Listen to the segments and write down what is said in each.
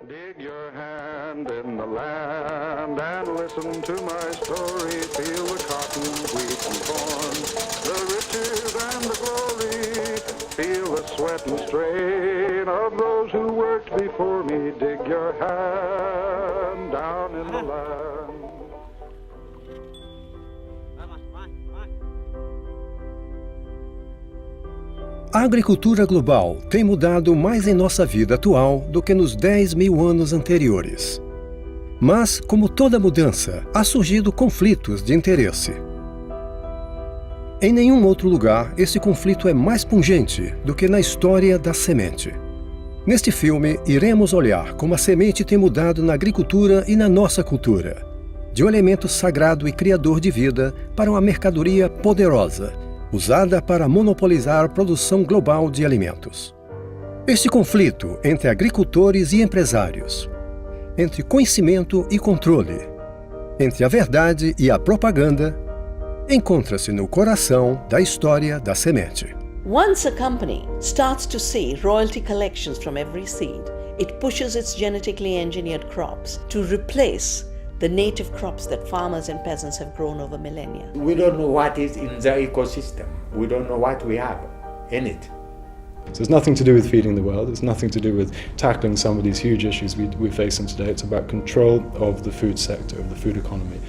Dig your hand in the land and listen to my story. Feel the cotton, wheat and corn, the riches and the glory. Feel the sweat and strain of those who worked before me. Dig your hand down in the land. A agricultura global tem mudado mais em nossa vida atual do que nos 10.000 anos anteriores. Mas, como toda mudança, há surgido conflitos de interesse. Em nenhum outro lugar esse conflito é mais pungente do que na história da semente. Neste filme, iremos olhar como a semente tem mudado na agricultura e na nossa cultura, de um elemento sagrado e criador de vida para uma mercadoria poderosa, usada para monopolizar a produção global de alimentos. Este conflito entre agricultores e empresários, entre conhecimento e controle, entre a verdade e a propaganda, encontra-se no coração da história da semente. Once a company starts to see royalty collections from every seed, it pushes its genetically engineered crops to replace the native crops that farmers and peasants have grown over millennia. We don't know what is in the ecosystem. We don't know what we have in it. So it's nothing to do with feeding the world. It's nothing to do with tackling some of these huge issues we're facing today. It's about control of the food sector, of the food economy.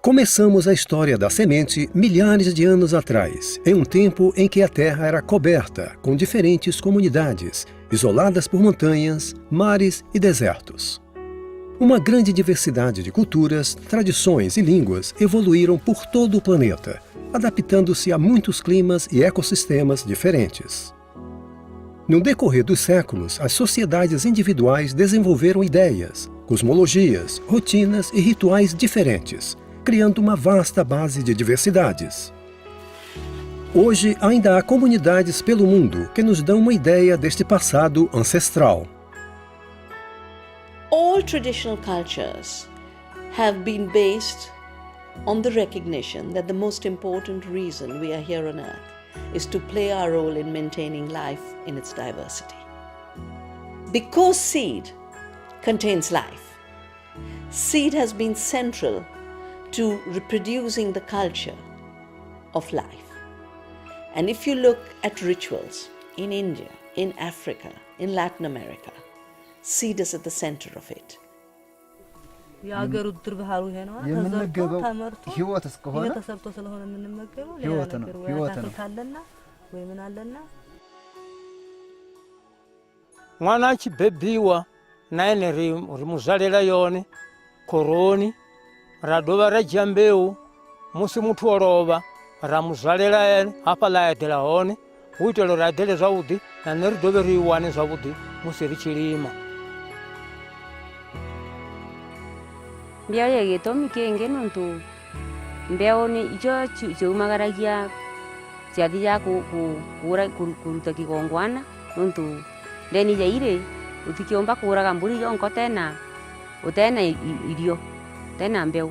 Começamos a história da semente milhares de anos atrás, em um tempo em que a Terra era coberta com diferentes comunidades, isoladas por montanhas, mares e desertos. Uma grande diversidade de culturas, tradições e línguas evoluíram por todo o planeta, adaptando-se a muitos climas e ecossistemas diferentes. No decorrer dos séculos, as sociedades individuais desenvolveram ideias, cosmologias, rotinas e rituais diferentes, criando uma vasta base de diversidades. Hoje, ainda há comunidades pelo mundo que nos dão uma ideia deste passado ancestral. All traditional cultures have been based on the recognition that the most important reason we are here on earth is to play our role in maintaining life in its diversity. Because seed contains life, seed has been central to reproducing the culture of life. And if you look at rituals in India, in Africa, in Latin America, seed is at the center of it. የምንመገበው ህይወት እስከሆነ ህይወት ነው mwana chibebiwa naene rimuzalela yone koroni radova rajambeu musi muthu olova ramuzalela ene apa laedela hone uitelo radele zaudi nane ridove riwane zaudi musi richilima mbia yege tomi kenge nontu mbeoni ijo chumagaragia jadi ya kura kuruta kigongwana nontu deni jaire utikiomba kura gamburi yonko tena utena idio tena mbeu.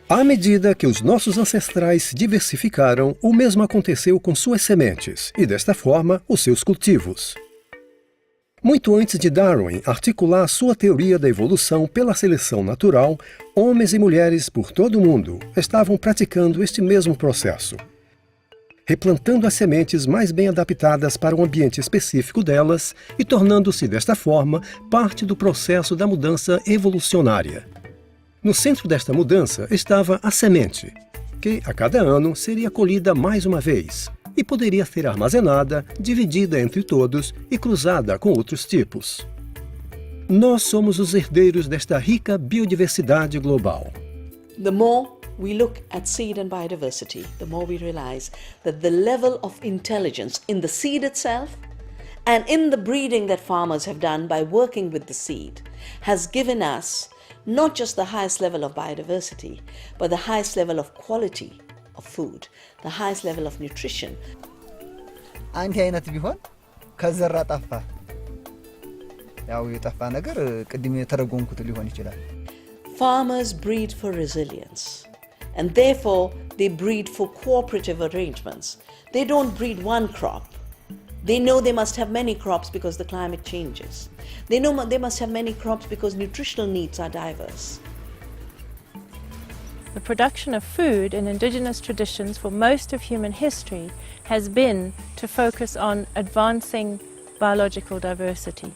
À medida que os nossos ancestrais se diversificaram, o mesmo aconteceu com suas sementes e, desta forma, os seus cultivos. Muito antes de Darwin articular sua teoria da evolução pela seleção natural, homens e mulheres por todo o mundo estavam praticando este mesmo processo, replantando as sementes mais bem adaptadas para o ambiente específico delas e tornando-se, desta forma, parte do processo da mudança evolucionária. No centro desta mudança estava a semente, que a cada ano seria colhida mais uma vez, e poderia ser armazenada, dividida entre todos e cruzada com outros tipos. Nós somos os herdeiros desta rica biodiversidade global. The more we look at seed and biodiversity, the more we realize that the level of intelligence in the seed itself and in the breeding that farmers have done by working with the seed has given us not just the highest level of biodiversity, but the highest level of quality of food, the highest level of nutrition. አንድ አይነት ቢሆን ከዘራ ጠፋ ያው የጠፋ ነገር ቅድም የተረጎምኩት ሊሆን ይችላል። Farmers breed for resilience, and therefore they breed for cooperative arrangements. They don't breed one crop. They know they must have many crops because the climate changes. They know they must have many crops because nutritional needs are diverse. The production of food in indigenous traditions for most of human history has been to focus on advancing biological diversity.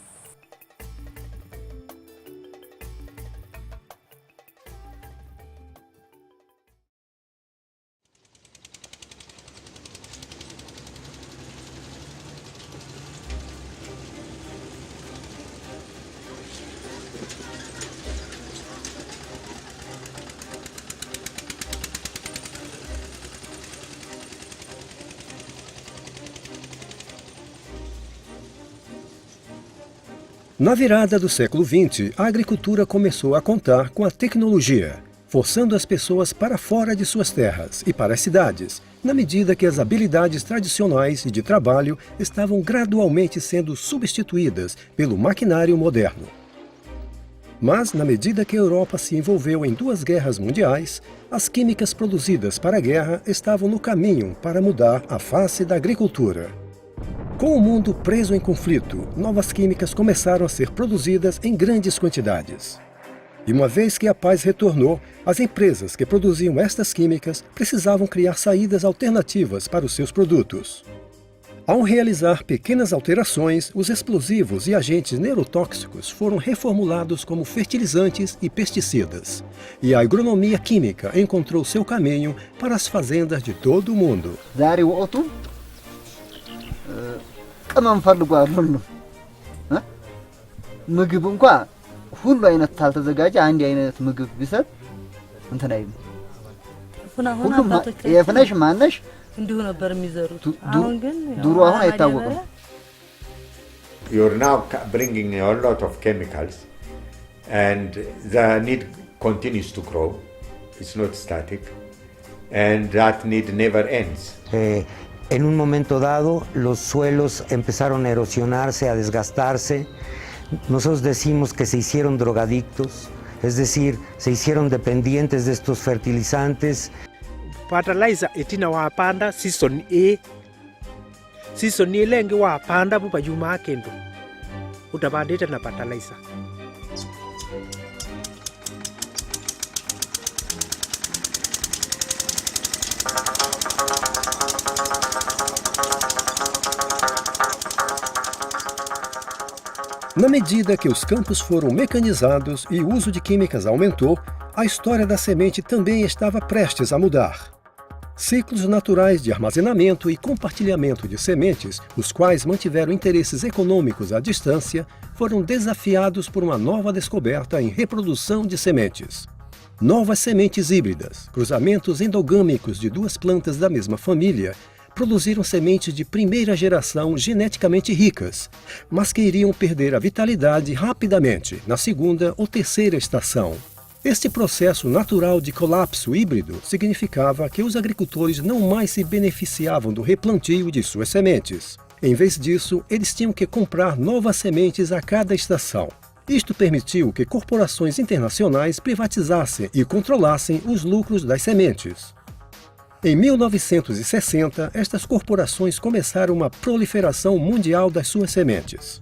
Na virada do século XX, a agricultura começou a contar com a tecnologia, forçando as pessoas para fora de suas terras e para as cidades, na medida que as habilidades tradicionais e de trabalho estavam gradualmente sendo substituídas pelo maquinário moderno. Mas, na medida que a Europa se envolveu em 2 guerras mundiais, as químicas produzidas para a guerra estavam no caminho para mudar a face da agricultura. Com o mundo preso em conflito, novas químicas começaram a ser produzidas em grandes quantidades. E uma vez que a paz retornou, as empresas que produziam estas químicas precisavam criar saídas alternativas para os seus produtos. Ao realizar pequenas alterações, os explosivos e agentes neurotóxicos foram reformulados como fertilizantes e pesticidas. E a agronomia química encontrou seu caminho para as fazendas de todo o mundo. ቅመም ፈልጓል ሁሉ ምግብ እንኳ ሁሉ አይነት ታልተዘጋጀ አንድ አይነት ምግብ ቢሰጥ እንትን አይም ሁሉም የፍነሽ ማነሽ እንዲሁ ነበር የሚዘሩት አሁን ግን ዱሩ አሁን አይታወቅም You're now bringing a lot of chemicals and the need continues to grow. It's not static and that need never ends. En un momento dado, los suelos empezaron a erosionarse, a desgastarse. Nosotros decimos que se hicieron drogadictos, es decir, se hicieron dependientes de estos fertilizantes. Fertilizer etina wapanda season A lengi wapanda bupa yuma kendo utabandita na fertilizer. Na medida que os campos foram mecanizados e o uso de químicas aumentou, a história da semente também estava prestes a mudar. Ciclos naturais de armazenamento e compartilhamento de sementes, os quais mantiveram interesses econômicos à distância, foram desafiados por uma nova descoberta em reprodução de sementes. Novas sementes híbridas, cruzamentos endogâmicos de 2 plantas da mesma família, produziram sementes de primeira geração geneticamente ricas, mas que iriam perder a vitalidade rapidamente na segunda ou terceira estação. Este processo natural de colapso híbrido significava que os agricultores não mais se beneficiavam do replantio de suas sementes. Em vez disso, eles tinham que comprar novas sementes a cada estação. Isto permitiu que corporações internacionais privatizassem e controlassem os lucros das sementes. Em 1960, estas corporações começaram uma proliferação mundial das suas sementes.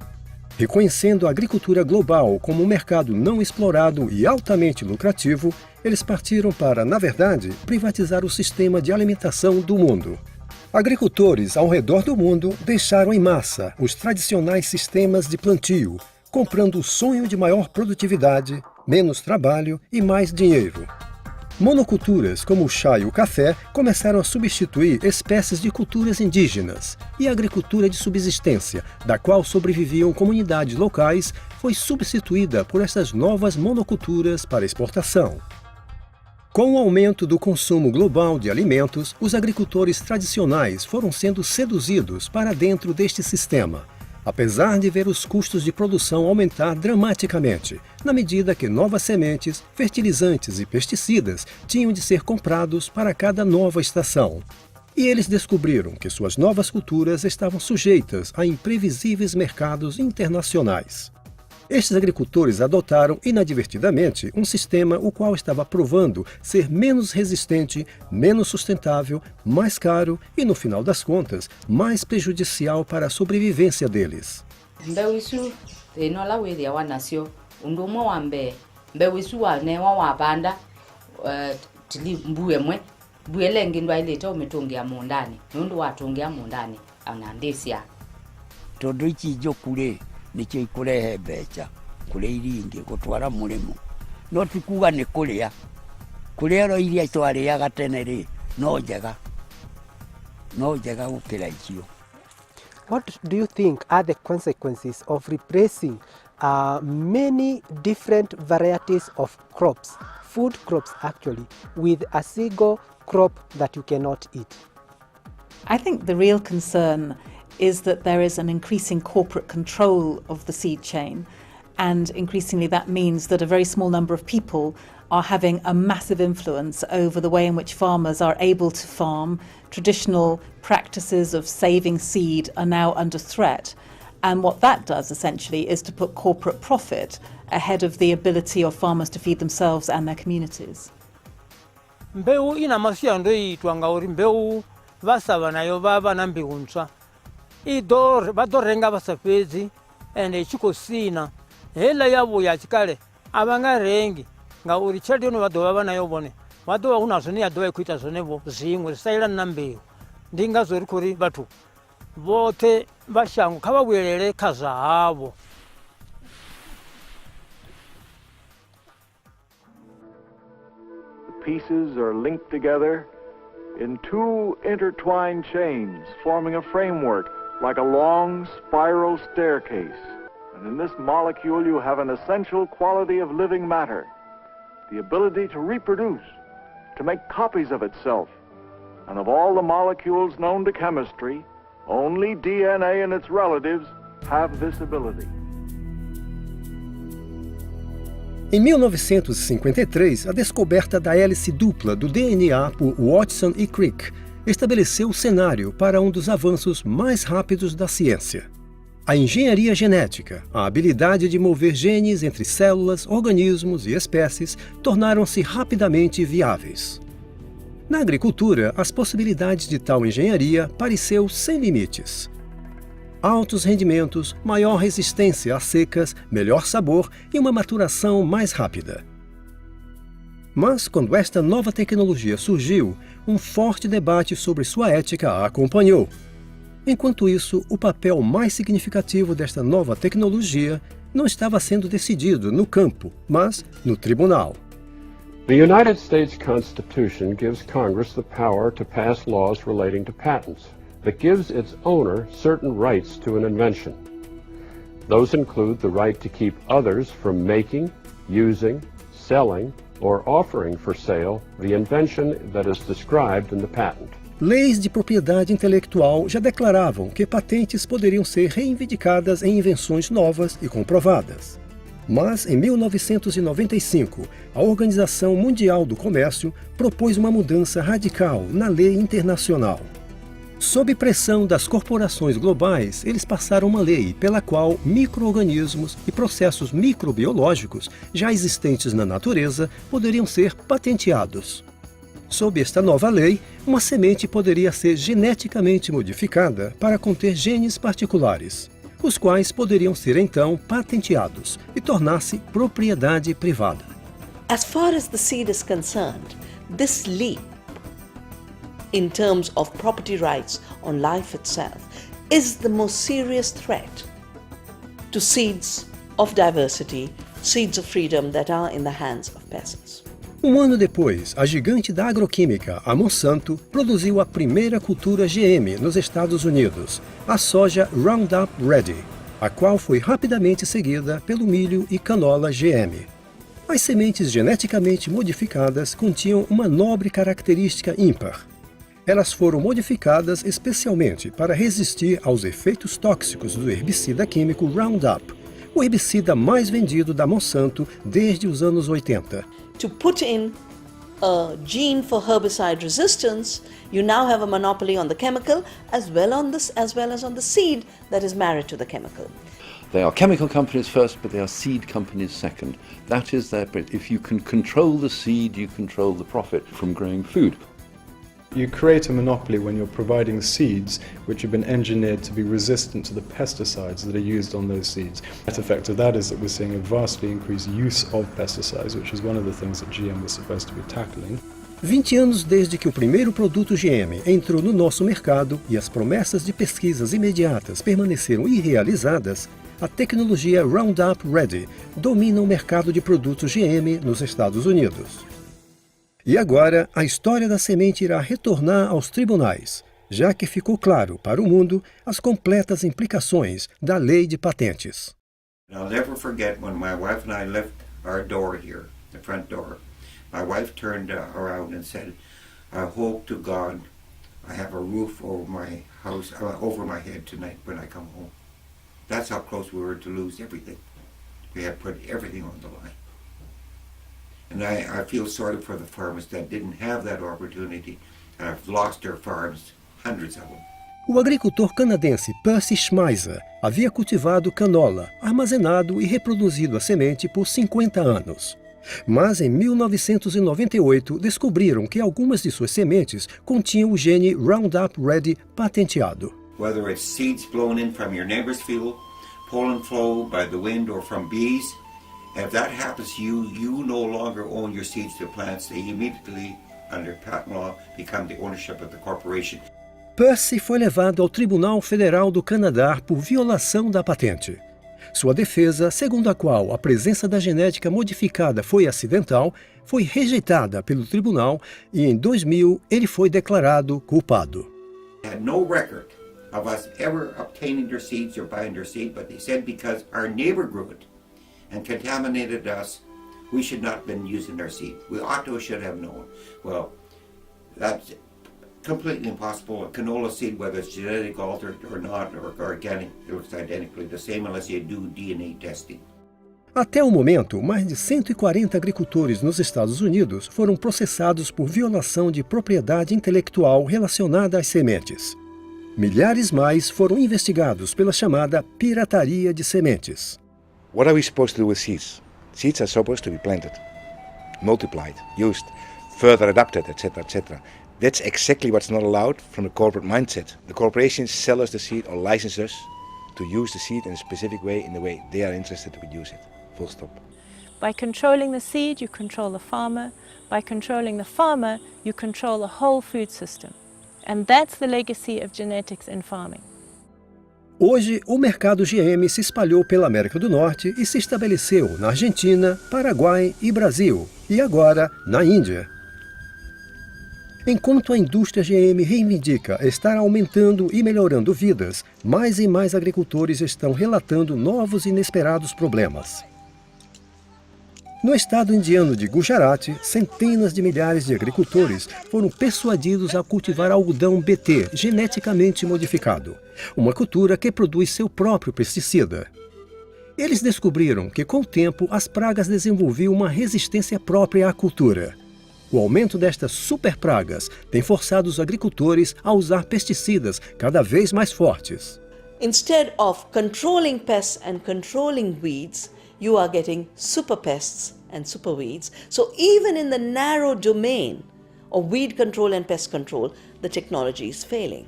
Reconhecendo a agricultura global como um mercado não explorado e altamente lucrativo, eles partiram para, na verdade, privatizar o sistema de alimentação do mundo. Agricultores ao redor do mundo deixaram em massa os tradicionais sistemas de plantio, comprando o sonho de maior produtividade, menos trabalho e mais dinheiro. Monoculturas como o chá e o café começaram a substituir espécies de culturas indígenas, e a agricultura de subsistência, da qual sobreviviam comunidades locais, foi substituída por essas novas monoculturas para exportação. Com o aumento do consumo global de alimentos, os agricultores tradicionais foram sendo seduzidos para dentro deste sistema, apesar de ver os custos de produção aumentar dramaticamente, na medida que novas sementes, fertilizantes e pesticidas tinham de ser comprados para cada nova estação. E eles descobriram que suas novas culturas estavam sujeitas a imprevisíveis mercados internacionais. Estes agricultores adotaram inadvertidamente um sistema o qual estava provando ser menos resistente, menos sustentável, mais caro e, no final das contas, mais prejudicial para a sobrevivência deles. Nikyo ikurehe mbeca kuri iringi gutwara murimo no tikuga ni kuria ro iria twariaga tene ri no njega gukira icio. What do you think are the consequences of replacing many different varieties of crops, food crops actually, with a single crop that you cannot eat? I think the real concern is that there is an increasing corporate control of the seed chain, and increasingly that means that a very small number of people are having a massive influence over the way in which farmers are able to farm. Traditional practices of saving seed are now under threat, and what that does essentially is to put corporate profit ahead of the ability of farmers to feed themselves and their communities. Mbeu ina masiyando itwa ngauri mbeu vasava nayo vava na mbiuntswa vadorenga vasapedzi ende ichikosina hela yavo yachikale avangarengi ngauri chete ino vadova vanayo vone vadova kunazvo neyadova ikuita zvonevo zvimwe zvisairana na mbeu ndingazori kuri vathu vothe vashango khavavuyelele kha zvahavo. The pieces are linked together in two intertwined chains, forming a framework like a long spiral staircase. And in this molecule you have an essential quality of living matter, the ability to reproduce, to make copies of itself. And of all the molecules known to chemistry, only DNA and its relatives have this ability. Em 1953, a descoberta da hélice dupla do DNA por Watson e Crick estabeleceu o cenário para um dos avanços mais rápidos da ciência. A engenharia genética, a habilidade de mover genes entre células, organismos e espécies, tornaram-se rapidamente viáveis. Na agricultura, as possibilidades de tal engenharia pareceu sem limites. Altos rendimentos, maior resistência às secas, melhor sabor e uma maturação mais rápida. Mas, quando esta nova tecnologia surgiu, um forte debate sobre sua ética a acompanhou. Enquanto isso, o papel mais significativo desta nova tecnologia não estava sendo decidido no campo, mas no tribunal. The United States Constitution gives Congress the power to pass laws relating to patents that gives its owner certain rights to an invention. Those include the right to keep others from making, using, selling, or offering for sale the invention that is described in the patent. Leis de propriedade intelectual já declaravam que patentes poderiam ser reivindicadas em invenções novas e comprovadas. Mas, em 1995, a Organização Mundial do Comércio propôs uma mudança radical na lei internacional. Sob pressão das corporações globais, eles passaram uma lei pela qual micro-organismos e processos microbiológicos já existentes na natureza poderiam ser patenteados. Sob esta nova lei, uma semente poderia ser geneticamente modificada para conter genes particulares, os quais poderiam ser então patenteados e tornar-se propriedade privada. As far as the seed is concerned, this leap in terms of property rights on life itself is the most serious threat to seeds of diversity, seeds of freedom that are in the hands of peasants. Um ano depois, a gigante da agroquímica, a Monsanto, produziu a primeira cultura GM nos Estados Unidos, a soja Roundup Ready, a qual foi rapidamente seguida pelo milho e canola GM. As sementes geneticamente modificadas continham uma nobre característica ímpar. Elas foram modificadas especialmente para resistir aos efeitos tóxicos do herbicida químico Roundup, o herbicida mais vendido da Monsanto desde os anos 80. To put in a gene for herbicide resistance, you now have a monopoly on the chemical as well as on the seed that is married to the chemical. They are chemical companies first, but they are seed companies second. That is their bit. If you can control the seed, you control the profit from growing food. You create a monopoly when you're providing seeds which have been engineered to be resistant to the pesticides that are used on those seeds. The net effect of that is that we're seeing a vastly increased use of pesticides, which is one of the things that GM was supposed to be tackling. 20 anos desde que o primeiro produto GM entrou no nosso mercado e as promessas de pesquisas imediatas permaneceram irrealizadas, a tecnologia Roundup Ready domina o mercado de produtos GM nos Estados Unidos. E agora, a história da semente irá retornar aos tribunais, já que ficou claro para o mundo as completas implicações da lei de patentes. I'll never forget when my wife and I left our door here, the front door. My wife turned around and said, I hope to God I have a roof over my house, over my head tonight when I come home. That's how close we were to lose everything. We had put everything on the line. And I feel sorry for the farmers that didn't have that opportunity and have lost their farms, hundreds of them. O agricultor canadense Percy Schmeiser havia cultivado canola, armazenado e reproduzido a semente por 50 anos. Mas em 1998 descobriram que algumas de suas sementes continham o gene Roundup Ready patenteado. Whether it's seeds blown in from your neighbor's field, pollen flow by the wind or from bees, if that happens to you, you no longer own your seeds to plants. They immediately, under patent law, become the ownership of the corporation. Percy foi levado ao Tribunal Federal do Canadá por violação da patente. Sua defesa, segundo a qual a presença da genética modificada foi acidental, foi rejeitada pelo tribunal e em 2000 ele foi declarado culpado. They had no record of us ever obtaining their seeds or buying their seed, but they said because our neighbor grew it and contaminated us, we should not have been using their seed. We ought to, should have known. Well, that's completely impossible. A canola seed, whether it's genetic altered or not, or organic, it looks identically the same unless you do DNA testing. Até o momento, mais de 140 agricultores nos Estados Unidos foram processados por violação de propriedade intelectual relacionada às sementes. Milhares mais foram investigados pela chamada pirataria de sementes. What are we supposed to do with seeds? Seeds are supposed to be planted, multiplied, used, further adapted, etc., etc. That's exactly what's not allowed from the corporate mindset. The corporations sell us the seed or license us to use the seed in a specific way, in the way they are interested to use it. Full stop. By controlling the seed, you control the farmer. By controlling the farmer, you control the whole food system. And that's the legacy of genetics in farming. Hoje, o mercado GM se espalhou pela América do Norte e se estabeleceu na Argentina, Paraguai e Brasil, e agora na Índia. Enquanto a indústria GM reivindica estar aumentando e melhorando vidas, mais e mais agricultores estão relatando novos e inesperados problemas. No estado indiano de Gujarat, centenas de milhares de agricultores foram persuadidos a cultivar algodão BT geneticamente modificado, uma cultura que produz seu próprio pesticida. Eles descobriram que, com o tempo, as pragas desenvolviam uma resistência própria à cultura. O aumento destas superpragas tem forçado os agricultores a usar pesticidas cada vez mais fortes. Instead of controlling pests and controlling weeds, you are getting super pests and super weeds. So even in the narrow domain of weed control and pest control, the technology is failing.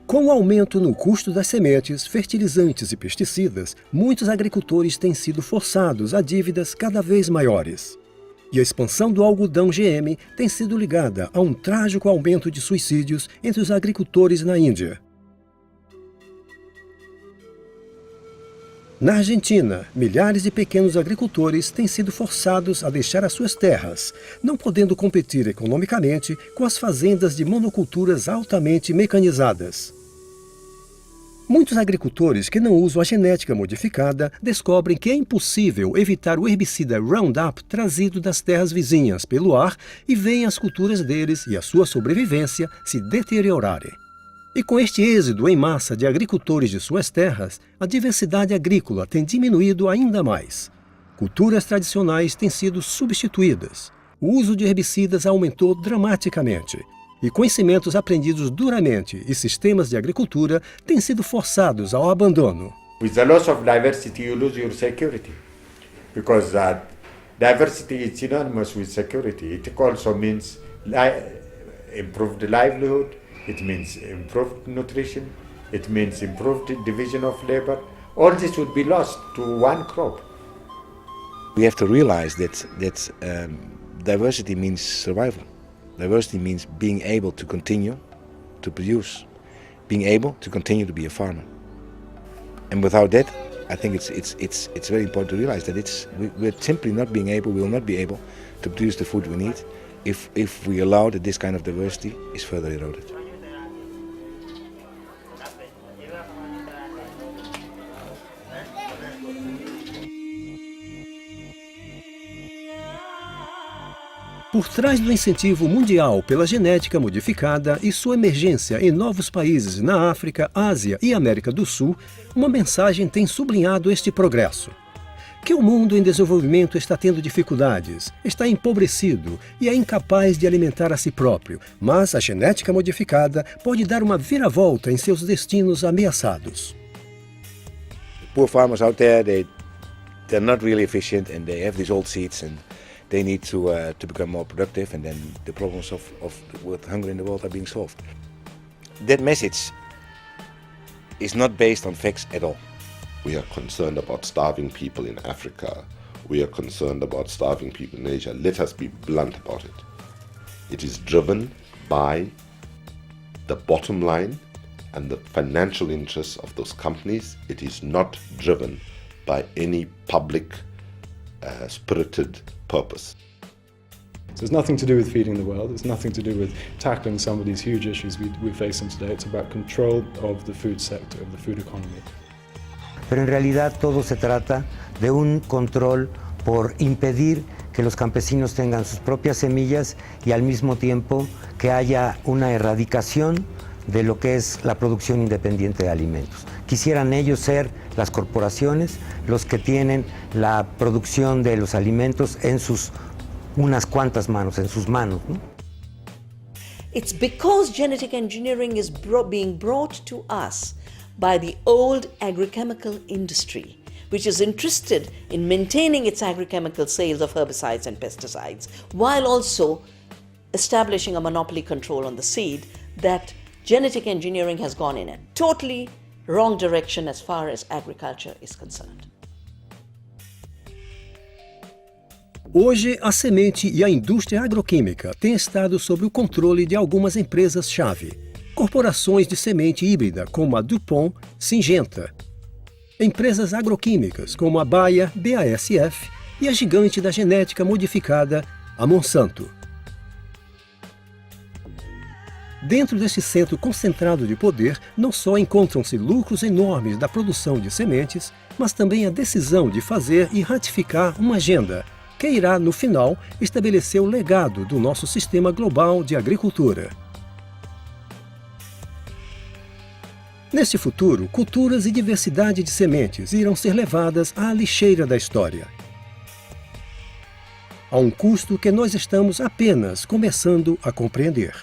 Com o aumento no custo das sementes, fertilizantes e pesticidas, muitos agricultores têm sido forçados a dívidas cada vez maiores. E a expansão do algodão GM tem sido ligada a um trágico aumento de suicídios entre os agricultores na Índia. Na Argentina, milhares de pequenos agricultores têm sido forçados a deixar as suas terras, não podendo competir economicamente com as fazendas de monoculturas altamente mecanizadas. Muitos agricultores que não usam a genética modificada descobrem que é impossível evitar o herbicida Roundup trazido das terras vizinhas pelo ar e veem as culturas deles e a sua sobrevivência se deteriorarem. E com este êxodo em massa de agricultores de suas terras, a diversidade agrícola tem diminuído ainda mais. Culturas tradicionais têm sido substituídas. O uso de herbicidas aumentou dramaticamente. E conhecimentos aprendidos duramente e sistemas de agricultura têm sido forçados ao abandono. With the loss of diversity, you lose your security. Because diversity is synonymous with security. It also means improved livelihood. It means improved nutrition, it means improved division of labor. All this would be lost to one crop. We have to realize that diversity means survival. Diversity means being able to continue to produce, being able to continue to be a farmer. And without that, I think it's very important to realize that we're simply not being able, we will not be able to produce the food we need if we allow that this kind of diversity is further eroded. Por trás do incentivo mundial pela genética modificada e sua emergência em novos países na África, Ásia e América do Sul, uma mensagem tem sublinhado este progresso. Que o mundo em desenvolvimento está tendo dificuldades, está empobrecido e é incapaz de alimentar a si próprio, mas a genética modificada pode dar uma viravolta em seus destinos ameaçados. Poor farmers out there, they're not really efficient and they have these old seeds and they need to become more productive, and then the problems with hunger in the world are being solved. That message is not based on facts at all. We are concerned about starving people in Africa. We are concerned about starving people in Asia. Let us be blunt about it. It is driven by the bottom line and the financial interests of those companies. It is not driven by any public spirited purpose. So it's nothing to do with feeding the world, it's nothing to do with tackling some of these huge issues we're facing today. It's about control of the food sector, of the food economy. Pero en realidad todo se trata de un control por impedir que los campesinos tengan sus propias semillas y al mismo tiempo que haya una erradicación de lo que es la producción independiente de alimentos. Quisieran ellos ser las corporaciones los que tienen la producción de los alimentos en sus unas cuantas manos, en sus manos, ¿no? It's because genetic engineering is being brought to us by the old agrochemical industry, which is interested in maintaining its agrochemical sales of herbicides and pesticides, while also establishing a monopoly control on the seed, that genetic engineering has gone in a totally wrong direction as far as agriculture is concerned. Hoje, a semente e a indústria agroquímica têm estado sob o controle de algumas empresas-chave. Corporações de semente híbrida como a DuPont, Syngenta. Empresas agroquímicas como a Bayer, BASF e a gigante da genética modificada, a Monsanto. Dentro desse centro concentrado de poder, não só encontram-se lucros enormes da produção de sementes, mas também a decisão de fazer e ratificar uma agenda que irá, no final, estabelecer o legado do nosso sistema global de agricultura. Neste futuro, culturas e diversidade de sementes irão ser levadas à lixeira da história. A um custo que nós estamos apenas começando a compreender.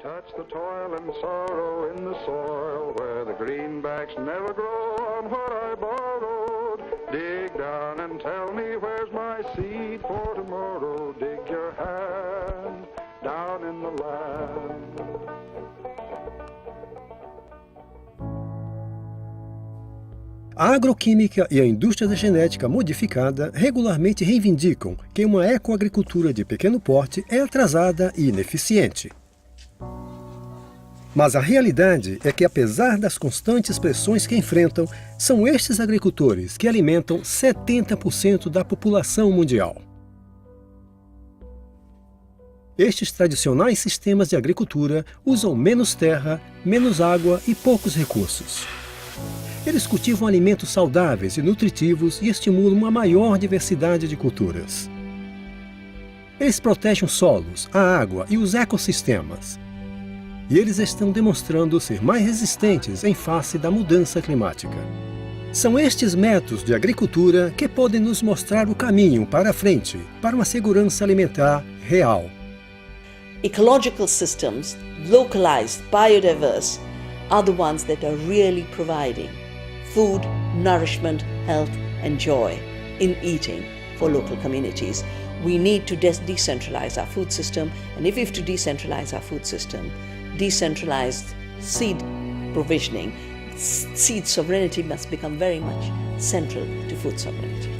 Touch the toil and sorrow in the soil where the greenbacks never grow on what I borrowed. Dig down and tell me where's my seed for tomorrow. Dig your hand down in the land. A agroquímica e a indústria da genética modificada regularmente reivindicam que uma ecoagricultura de pequeno porte é atrasada e ineficiente. Mas a realidade é que, apesar das constantes pressões que enfrentam, são estes agricultores que alimentam 70% da população mundial. Estes tradicionais sistemas de agricultura usam menos terra, menos água e poucos recursos. Eles cultivam alimentos saudáveis e nutritivos e estimulam uma maior diversidade de culturas. Eles protegem os solos, a água e os ecossistemas. E eles estão demonstrando ser mais resistentes em face da mudança climática. São estes métodos de agricultura que podem nos mostrar o caminho para a frente, para uma segurança alimentar real. Ecological systems, localized, biodiverse, are the ones that are really providing food, nourishment, health and joy in eating for local communities. We need to decentralize our food system, and if we have to decentralize our food system, decentralized seed provisioning, seed sovereignty must become very much central to food sovereignty.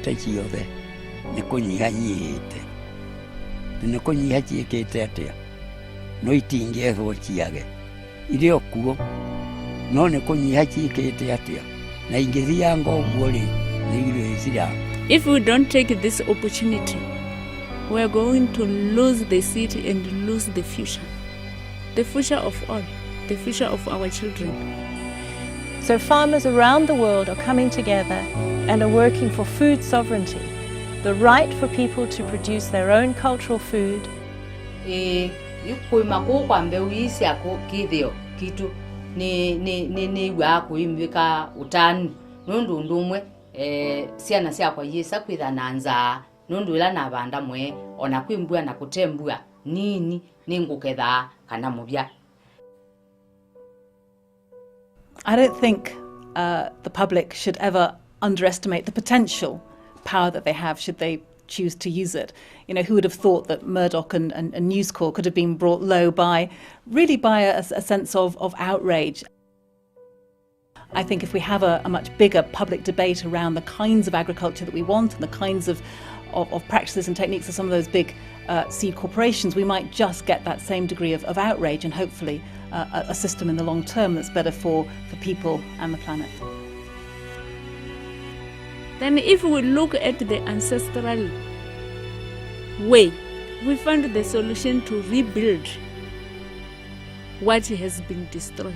Tekiothe nĩ kũnyihanyihĩte nĩ kũnyihanyihĩte atĩa no itingĩethwo ciage irĩ o kuo no nĩ kũnyihanyihĩte atĩa na ingĩthianga ũguo rĩ nĩ irio icira. If we don't take this opportunity, we are going to lose the city and lose the future of all, the future of our children. So farmers around the world are coming together and are working for food sovereignty, the right for people to produce their own cultural food. Kuima kwa mbeu isi ako kithio kitu ni wa kuimwika utani nundu ndumwe ciana ciakwa yisa kwitha na nzaa nundu ila na banda mwe ona kwimbua na kutembua nini ninguketha kana mubya. I don't think the public should ever underestimate the potential power that they have should they choose to use it. You know, who would have thought that Murdoch and News Corp could have been brought low by a sense of outrage. I think if we have a much bigger public debate around the kinds of agriculture that we want and the kinds of practices and techniques of some of those big seed corporations, we might just get that same degree of outrage and hopefully a system in the long term that's better for people and the planet. Then if we look at the ancestral way, we find the solution to rebuild what has been destroyed.